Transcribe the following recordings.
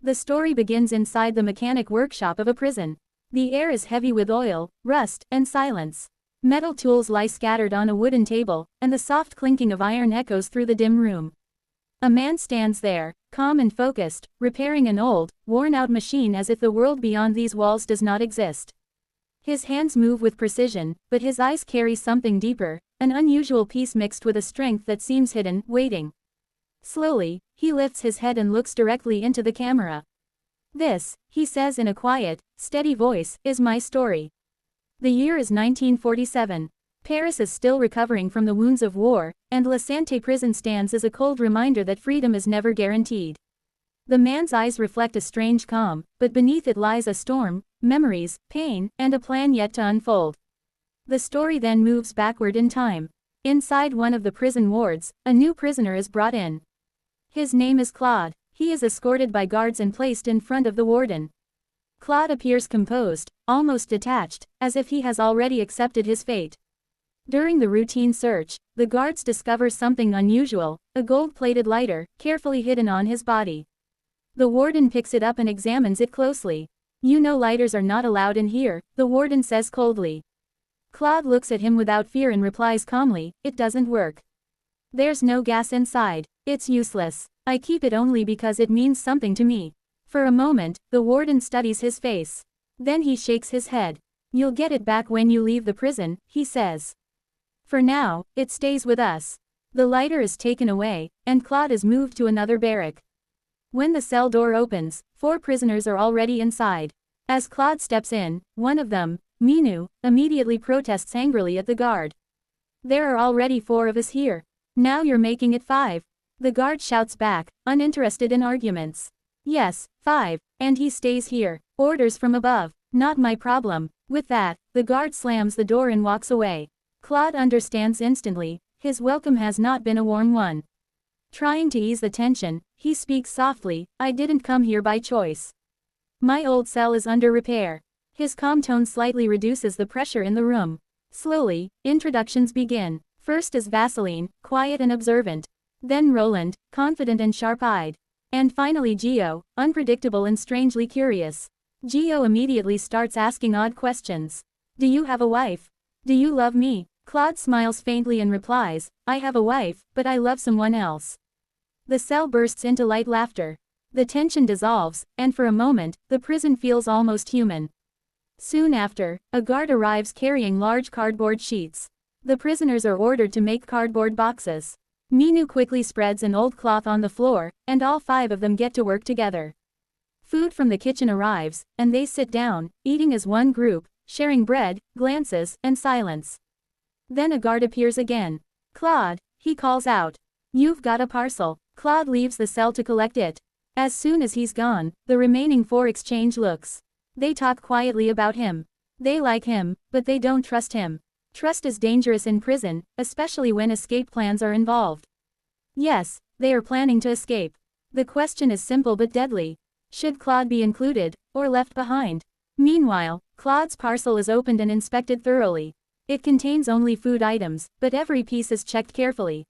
The story begins inside the mechanic workshop of a prison. The air is heavy with oil, rust, and silence. Metal tools lie scattered on a wooden table, and the soft clinking of iron echoes through the dim room. A man stands there, calm and focused, repairing an old, worn-out machine as if the world beyond these walls does not exist. His hands move with precision, but his eyes carry something deeper, an unusual peace mixed with a strength that seems hidden, waiting. Slowly, he lifts his head and looks directly into the camera. "This," he says in a quiet, steady voice, "is my story." The year is 1947. Paris is still recovering from the wounds of war, and La Santé Prison stands as a cold reminder that freedom is never guaranteed. The man's eyes reflect a strange calm, but beneath it lies a storm, memories, pain, and a plan yet to unfold. The story then moves backward in time. Inside one of the prison wards, a new prisoner is brought in. His name is Claude. He is escorted by guards and placed in front of the warden. Claude appears composed, almost detached, as if he has already accepted his fate. During the routine search, the guards discover something unusual, a gold-plated lighter, carefully hidden on his body. The warden picks it up and examines it closely. "You know lighters are not allowed in here," the warden says coldly. Claude looks at him without fear and replies calmly, "It doesn't work. There's no gas inside. It's useless. I keep it only because it means something to me." For a moment, the warden studies his face. Then he shakes his head. "You'll get it back when you leave the prison," he says. "For now, it stays with us." The lighter is taken away, and Claude is moved to another barrack. When the cell door opens, 4 prisoners are already inside. As Claude steps in, one of them, Minou, immediately protests angrily at the guard. "There are already 4 of us here. Now you're making it 5. The guard shouts back, uninterested in arguments. "Yes, 5, and he stays here. Orders from above. Not my problem." With that, the guard slams the door and walks away. Claude understands instantly, his welcome has not been a warm one. Trying to ease the tension, he speaks softly, "I didn't come here by choice. My old cell is under repair." His calm tone slightly reduces the pressure in the room. Slowly, introductions begin. First is Vaseline, quiet and observant. Then Roland, confident and sharp-eyed. And finally Gio, unpredictable and strangely curious. Gio immediately starts asking odd questions. "Do you have a wife? Do you love me?" Claude smiles faintly and replies, "I have a wife, but I love someone else." The cell bursts into light laughter. The tension dissolves, and for a moment, the prison feels almost human. Soon after, a guard arrives carrying large cardboard sheets. The prisoners are ordered to make cardboard boxes. Minou quickly spreads an old cloth on the floor, and all 5 of them get to work together. Food from the kitchen arrives, and they sit down, eating as one group, sharing bread, glances, and silence. Then a guard appears again. "Claude," he calls out. "You've got a parcel." Claude leaves the cell to collect it. As soon as he's gone, the remaining 4 exchange looks. They talk quietly about him. They like him, but they don't trust him. Trust is dangerous in prison, especially when escape plans are involved. Yes, they are planning to escape. The question is simple but deadly. Should Claude be included, or left behind? Meanwhile, Claude's parcel is opened and inspected thoroughly. It contains only food items, but every piece is checked carefully.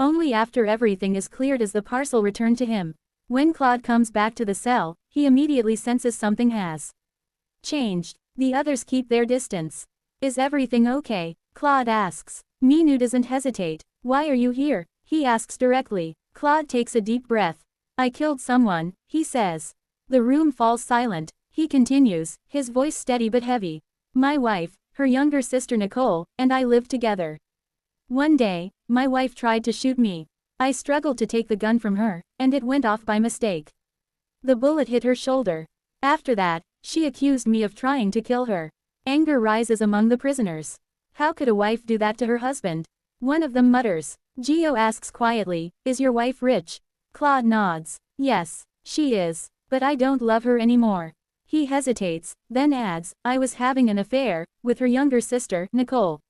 Only after everything is cleared is the parcel returned to him. When Claude comes back to the cell, he immediately senses something has changed. The others keep their distance. "Is everything okay?" Claude asks. Minou doesn't hesitate. "Why are you here?" he asks directly. Claude takes a deep breath. "I killed someone," he says. The room falls silent. He continues, his voice steady but heavy. "My wife, her younger sister Nicole, and I lived together. One day, my wife tried to shoot me. I struggled to take the gun from her, and it went off by mistake. The bullet hit her shoulder. After that, she accused me of trying to kill her." Anger rises among the prisoners. How could a wife do that to her husband? One of them mutters. Gio asks quietly, "Is your wife rich?" Claude nods. "Yes, she is, but I don't love her anymore." He hesitates, then adds, "I was having an affair with her younger sister, Nicole."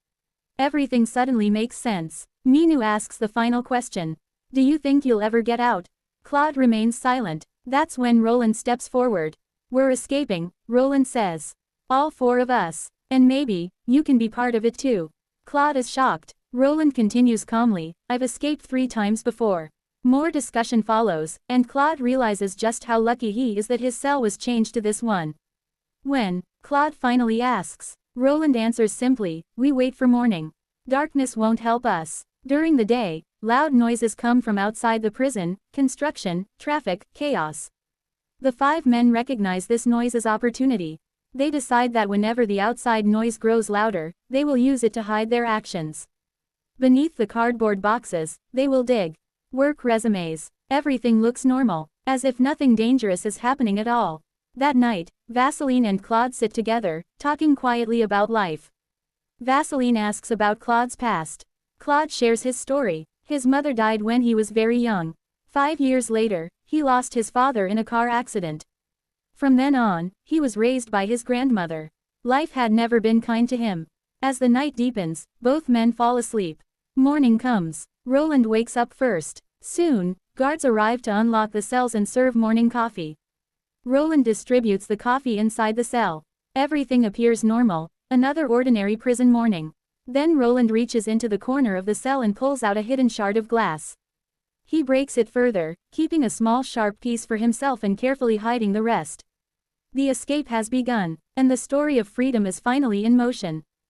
Everything suddenly makes sense. Minou asks the final question. "Do you think you'll ever get out?" Claude remains silent. That's when Roland steps forward. "We're escaping," Roland says. "All 4 of us. And maybe, you can be part of it too." Claude is shocked. Roland continues calmly, "I've escaped 3 times before. More discussion follows, and Claude realizes just how lucky he is that his cell was changed to this one. When Claude finally asks, Roland answers simply, "We wait for morning. Darkness won't help us." During the day, loud noises come from outside the prison: construction, traffic, chaos. The 5 men recognize this noise as opportunity. They decide that whenever the outside noise grows louder, they will use it to hide their actions. Beneath the cardboard boxes, they will dig. Work resumes. Everything looks normal, as if nothing dangerous is happening at all. That night, Vaseline and Claude sit together, talking quietly about life. Vaseline asks about Claude's past. Claude shares his story. His mother died when he was very young. 5 years later, he lost his father in a car accident. From then on, he was raised by his grandmother. Life had never been kind to him. As the night deepens, both men fall asleep. Morning comes. Roland wakes up first. Soon, guards arrive to unlock the cells and serve morning coffee. Roland distributes the coffee inside the cell. Everything appears normal, another ordinary prison morning. Then Roland reaches into the corner of the cell and pulls out a hidden shard of glass. He breaks it further, keeping a small sharp piece for himself and carefully hiding the rest. The escape has begun, and the story of freedom is finally in motion.